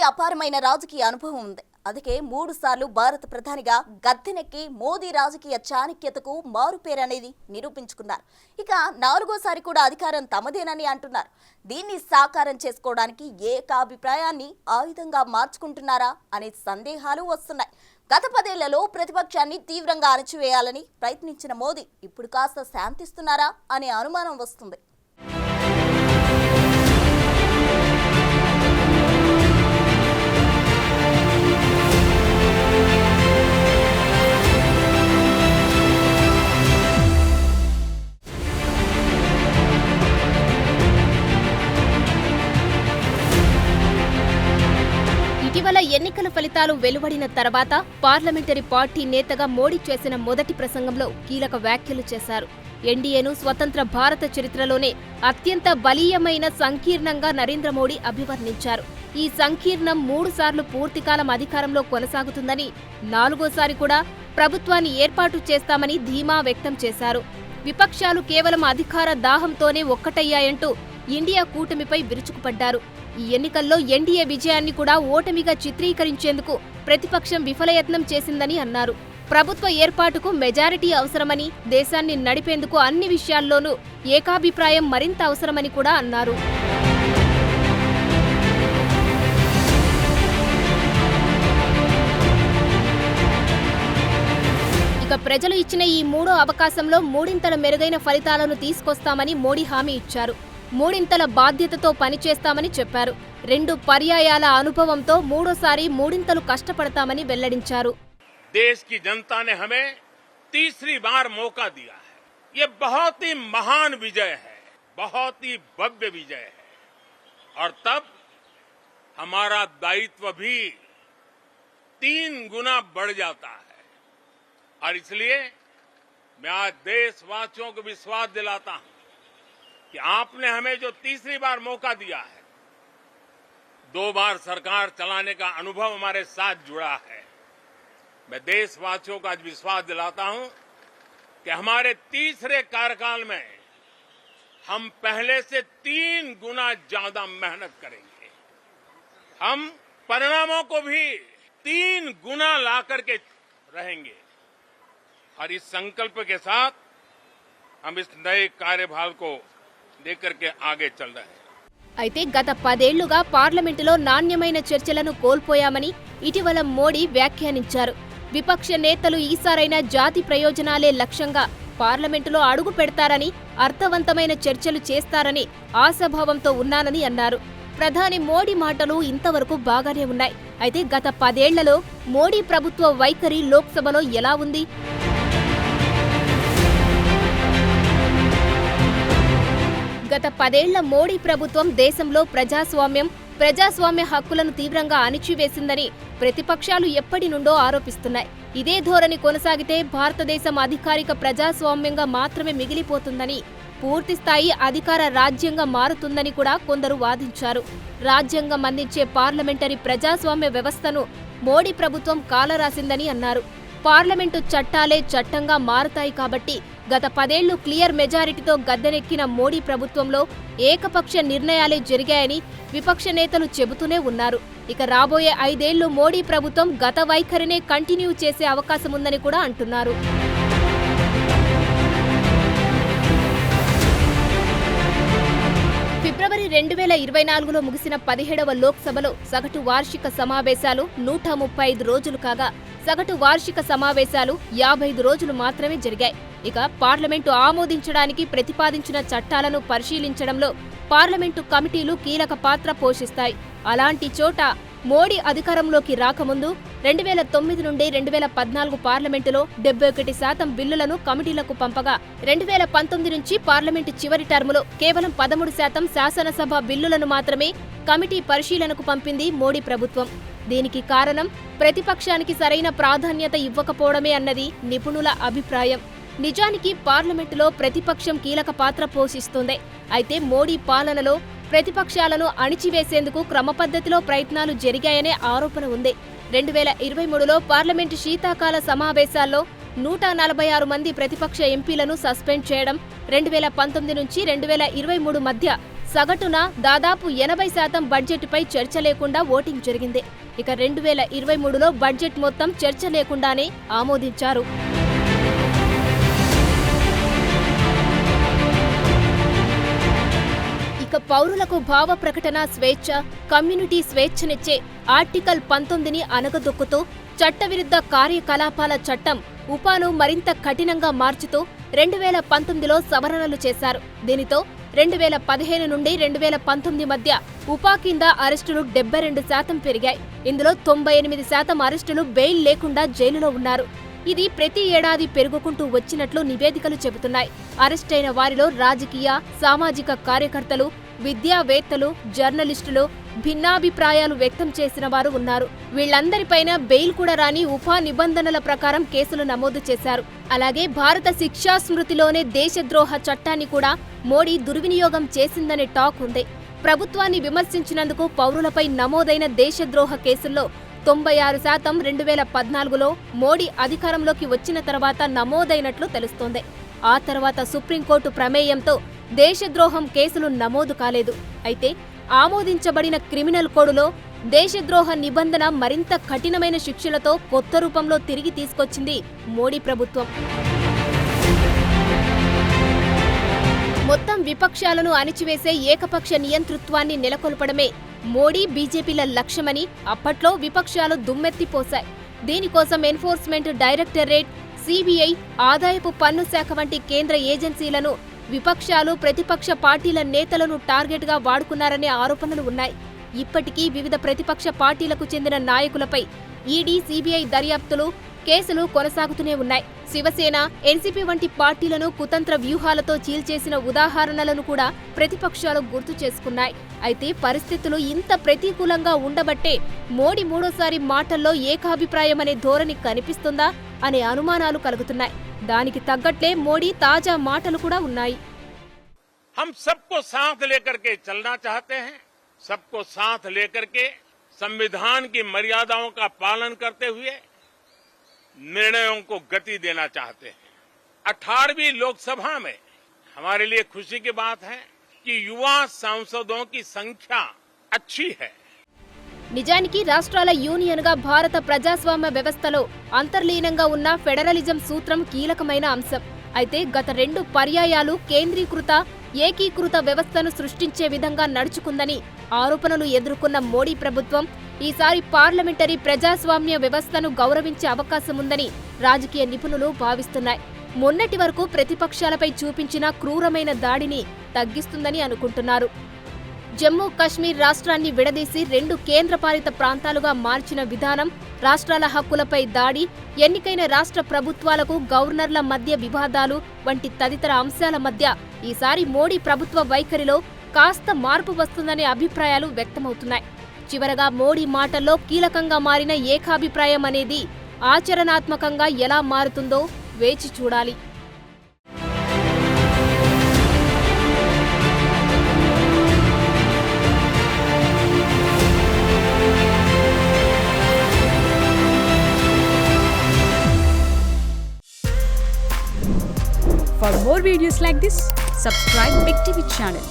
అపారమైన రాజకీయ అనుభవం ఉంది. అందుకే 3 సార్లు భారత ప్రధానిగా గద్దెనెక్కి మోదీ రాజకీయ చాణక్యతకు మారుపేరనేది నిరూపించుకున్నారు. ఇక 4వసారి కూడా అధికారం తమదేనని అంటున్నారు. దీన్ని సాకారం చేసుకోవడానికి ఏకాభిప్రాయాన్ని ఆయుధంగా మార్చుకుంటున్నారా అనే సందేహాలు వస్తున్నాయి. గత 10 ఏళ్లలో ప్రతిపక్షాన్ని తీవ్రంగా అణచివేయాలని ప్రయత్నించిన మోదీ ఇప్పుడు కాస్త శాంతిస్తున్నారా అనే అనుమానం వస్తుంది. ఇటీవల ఎన్నికల ఫలితాలు వెలువడిన తర్వాత పార్లమెంటరీ పార్టీ నేతగా మోడీ చేసిన మొదటి ప్రసంగంలో కీలక వ్యాఖ్యలు చేశారు. ఎన్డీఏను స్వతంత్ర భారత చరిత్రలోనే అత్యంత బలీయమైన సంకీర్ణంగా నరేంద్ర మోడీ అభివర్ణించారు. ఈ సంకీర్ణం 3 సార్లు పూర్తికాలం అధికారంలో కొనసాగుతుందని, 4వసారి కూడా ప్రభుత్వాన్ని ఏర్పాటు చేస్తామని ధీమా వ్యక్తం చేశారు. విపక్షాలు కేవలం అధికార దాహంతోనే ఒక్కటయ్యాయంటూ ఇండియా కూటమిపై విరుచుకుపడ్డారు. ఈ ఎన్నికల్లో ఎన్డీఏ విజయాన్ని కూడా ఓటమిగా చిత్రీకరించేందుకు ప్రతిపక్షం విఫలయత్నం చేసిందని అన్నారు. ప్రభుత్వ ఏర్పాటుకు మెజారిటీ అవసరమని, దేశాన్ని నడిపేందుకు అన్ని విషయాల్లోనూ ఏకాభిప్రాయం మరింత అవసరమని కూడా అన్నారు. ఇక ప్రజలు ఇచ్చిన ఈ 3వ అవకాశంలో మూడింతల మెరుగైన ఫలితాలను తీసుకొస్తామని మోడీ హామీ ఇచ్చారు. మూడింతల బాధ్యతతో పనిచేస్తామని చెప్పారు. 2 పర్యాయాల అనుభవంతో 3వసారి మూడింతలు కష్టపడతామని వెల్లడించారు. देश की जनता ने हमें तीसरी बार मौका दिया है। ये बहुत ही महान विजय है, बहुत ही भव्य विजय है, और तब हमारा दायित्व भी 3 गुना बढ़ जाता है। और इसलिए मैं आज देशवासियों को विश्वास दिलाता हूं कि आपने हमें जो तीसरी बार मौका दिया है, 2 बार सरकार चलाने का अनुभव हमारे साथ जुड़ा है। मैं देशवासियों को आज विश्वास दिलाता हूं कि हमारे तीसरे कार्यकाल में हम पहले से 3 गुना ज्यादा मेहनत करेंगे। हम परिणामों को भी 3 गुना ला करके रहेंगे, और इस संकल्प के साथ हम इस नए कार्यभार को लेकर के आगे चल रहे हैं. అయితే గత 10 ఏళ్లుగా పార్లమెంటులో నాణ్యమైన చర్చలను కోల్పోయామని ఇటీవల మోడీ వ్యాఖ్యానించారు. విపక్ష నేతలు ఈసారైనా జాతి ప్రయోజనాలే లక్ష్యంగా పార్లమెంటులో అడుగు పెడతారని, అర్థవంతమైన చర్చలు చేస్తారని ఆశాభావంతో ఉన్నానని అన్నారు. ప్రధాని మోడీ మాటలు ఇంతవరకు బాగానే ఉన్నాయి. అయితే గత 10 ఏళ్లలో మోడీ ప్రభుత్వ వైఖరి లోక్సభలో ఎలా ఉంది? గత 10 ఏళ్ల మోడీ ప్రభుత్వం దేశంలో ప్రజాస్వామ్య హక్కులను తీవ్రంగా అణిచివేసిందని ప్రతిపక్షాలు ఎప్పటి నుండో ఆరోపిస్తున్నాయి. ఇదే ధోరణి కొనసాగితే భారతదేశం అధికారిక ప్రజాస్వామ్యంగా మాత్రమే మిగిలిపోతుందని, పూర్తిస్థాయి అధికార రాజ్యంగా మారుతుందని కూడా కొందరు వాదించారు. రాజ్యాంగం అందించే పార్లమెంటరీ ప్రజాస్వామ్య వ్యవస్థను మోడీ ప్రభుత్వం కాలరాసిందని అన్నారు. పార్లమెంటు చట్టాలే చట్టంగా మారుతాయి కాబట్టి గత 10 ఏళ్లు క్లియర్ మెజారిటీతో గద్దెనెక్కిన మోడీ ప్రభుత్వంలో ఏకపక్ష నిర్ణయాలే జరిగాయని విపక్ష నేతలు చెబుతూనే ఉన్నారు. ఇక రాబోయే 5 ఏళ్లు మోడీ ప్రభుత్వం గత వైఖరినే కంటిన్యూ చేసే అవకాశముందని కూడా అంటున్నారు. ఫిబ్రవరి 2024లో ముగిసిన 17వ లోక్సభలో సగటు వార్షిక సమావేశాలు 135 రోజులు కాగా, సగటు వార్షిక సమావేశాలు 55 రోజులు మాత్రమే జరిగాయి. ఇక పార్లమెంటు ఆమోదించడానికి ప్రతిపాదించిన చట్టాలను పరిశీలించడంలో పార్లమెంటు కమిటీలు కీలక పాత్ర పోషిస్తాయి. అలాంటి చోట మోడీ అధికారంలోకి రాకముందు 2009 నుండి 2014 పార్లమెంటులో 71% బిల్లులను కమిటీలకు పంపగా, 2019 నుంచి పార్లమెంటు చివరి టర్ములో కేవలం 13% శాసనసభ బిల్లులను మాత్రమే కమిటీ పరిశీలనకు పంపింది మోడీ ప్రభుత్వం. దీనికి కారణం ప్రతిపక్షానికి సరైన ప్రాధాన్యత ఇవ్వకపోవడమే అన్నది నిపుణుల అభిప్రాయం. నిజానికి పార్లమెంటులో ప్రతిపక్షం కీలక పాత్ర పోషిస్తుంది. అయితే మోడీ పాలనలో ప్రతిపక్షాలను అణిచివేసేందుకు క్రమపద్ధతిలో ప్రయత్నాలు జరిగాయనే ఆరోపణ ఉంది. 2023లో పార్లమెంటు శీతాకాల సమావేశాల్లో 146 మంది ప్రతిపక్ష ఎంపీలను సస్పెండ్ చేయడం, 2019 నుంచి 2023 మధ్య సగటున దాదాపు 80% బడ్జెట్పై చర్చ లేకుండా ఓటింగ్ జరిగింది. ఇక 2023లో బడ్జెట్ మొత్తం చర్చ లేకుండానే ఆమోదించారు. ఇక పౌరులకు భావ ప్రకటన స్వేచ్ఛ, కమ్యూనిటీ స్వేచ్ఛనిచ్చే ఆర్టికల్ 19ని అనగదొక్కుతూ చట్టవిరుద్ధ కార్యకలాపాల చట్టం ఉపాను మరింత కఠినంగా మార్చుతూ 2019లో సవరణలు చేశారు. దీనితో 2015 నుండి 2019 మధ్య ఉపా కింద అరెస్టులు 72% పెరిగాయి. ఇందులో 98% అరెస్టులు బెయిల్ లేకుండా జైలులో ఉన్నారు. ఇది ప్రతి ఏడాది పెరుగుకుంటూ వచ్చినట్లు నివేదికలు చెబుతున్నాయి. అరెస్టైన వారిలో రాజకీయ, సామాజిక కార్యకర్తలు, విద్యావేత్తలు, జర్నలిస్టులు, భిన్నాభిప్రాయాలు వ్యక్తం చేసిన వారు ఉన్నారు. వీళ్లందరిపైన బెయిల్ కూడా రాని ఉపా నిబంధనల ప్రకారం కేసులు నమోదు చేశారు. అలాగే భారత శిక్షా స్మృతిలోనే దేశద్రోహ చట్టాన్ని కూడా మోడీ దుర్వినియోగం చేసిందనే టాక్ ఉంది. ప్రభుత్వాన్ని విమర్శించినందుకు పౌరులపై నమోదైన దేశద్రోహ కేసుల్లో 96% 2014లో మోడీ అధికారంలోకి వచ్చిన తర్వాత నమోదైనట్లు తెలుస్తోంది. ఆ తర్వాత సుప్రీంకోర్టు ప్రమేయంతో దేశద్రోహం కేసులు నమోదు కాలేదు. అయితే ఆమోదించబడిన క్రిమినల్ కోడ్లో దేశద్రోహ నిబంధన మరింత కఠినమైన శిక్షలతో కొత్త రూపంలో తిరిగి తీసుకొచ్చింది మోడీ ప్రభుత్వం. మొత్తం విపక్షాలను అణిచివేసే ఏకపక్ష నియంతృత్వాన్ని నెలకొల్పడమే మోడీ, బీజేపీల లక్ష్యమని అప్పట్లో విపక్షాలు దుమ్మెత్తిపోశాయి. దీనికోసం ఎన్ఫోర్స్మెంట్ డైరెక్టరేట్, సిబిఐ, ఆదాయపు పన్ను శాఖ వంటి కేంద్ర ఏజెన్సీలను విపక్షాలు, ప్రతిపక్ష పార్టీల నేతలను టార్గెట్గా వాడుకున్నారనే ఆరోపణలు ఉన్నాయి. ఇప్పటికీ వివిధ ప్రతిపక్ష పార్టీలకు చెందిన నాయకులపై ఈడీ, సిబిఐ దర్యాప్తులు, కేసులు కొనసాగుతూనే ఉన్నాయి. శివసేన, ఎన్సీపీ వంటి పార్టీలను కుతంత్ర వ్యూహాలతో చీల్చేసిన ఉదాహరణలను కూడా ప్రతిపక్షాలు గుర్తు చేసుకున్నాయి. అయితే పరిస్థితులు ఇంత ప్రతికూలంగా ఉండబట్టే మోడీ మూడోసారి మాటల్లో ఏకాభిప్రాయం అనే ధోరణి కనిపిస్తుందా అనే అనుమానాలు కలుగుతున్నాయి. దానికి తగ్గట్లే మోడీ తాజా మాటలు కూడా ఉన్నాయి. हम सबको साथ लेकर के चलना चाहते हैं, सबको साथ लेकर के संविधान की मर्यादाओं का पालन करते हुए निर्णयों को गति देना चाहते हैं। 18वीं लोकसभा में हमारे लिए खुशी की बात है कि युवा सांसदों की संख्या अच्छी है. నిజానికి రాష్ట్రాల యూనియన్గా భారత ప్రజాస్వామ్య వ్యవస్థలో అంతర్లీనంగా ఉన్న ఫెడరలిజం సూత్రం కీలకమైన అంశం. అయితే గత 2 పర్యాయాలు కేంద్రీకృత, ఏకీకృత వ్యవస్థను సృష్టించే విధంగా నడుచుకుందని ఆరోపణలు ఎదుర్కొన్న మోడీ ప్రభుత్వం ఈసారి పార్లమెంటరీ ప్రజాస్వామ్య వ్యవస్థను గౌరవించే అవకాశముందని రాజకీయ నిపుణులు భావిస్తున్నాయి. మొన్నటి వరకు ప్రతిపక్షాలపై చూపించిన క్రూరమైన దాడిని తగ్గిస్తుందని అనుకుంటున్నారు. జమ్మూ కశ్మీర్ రాష్ట్రాన్ని విడదీసి 2 కేంద్రపాలిత ప్రాంతాలుగా మార్చిన విధానం, రాష్ట్రాల హక్కులపై దాడి, ఎన్నికైన రాష్ట్ర ప్రభుత్వాలకు గవర్నర్ల మధ్య వివాదాలు వంటి తదితర అంశాల మధ్య ఈసారి మోడీ ప్రభుత్వ వైఖరిలో కాస్త మార్పు వస్తుందనే అభిప్రాయాలు వ్యక్తమవుతున్నాయి. చివరగా మోడీ మాటల్లో కీలకంగా మారిన ఏకాభిప్రాయం అనేది ఆచరణాత్మకంగా ఎలా మారుతుందో వేచి చూడాలి. For more videos like this, subscribe Big TV channel.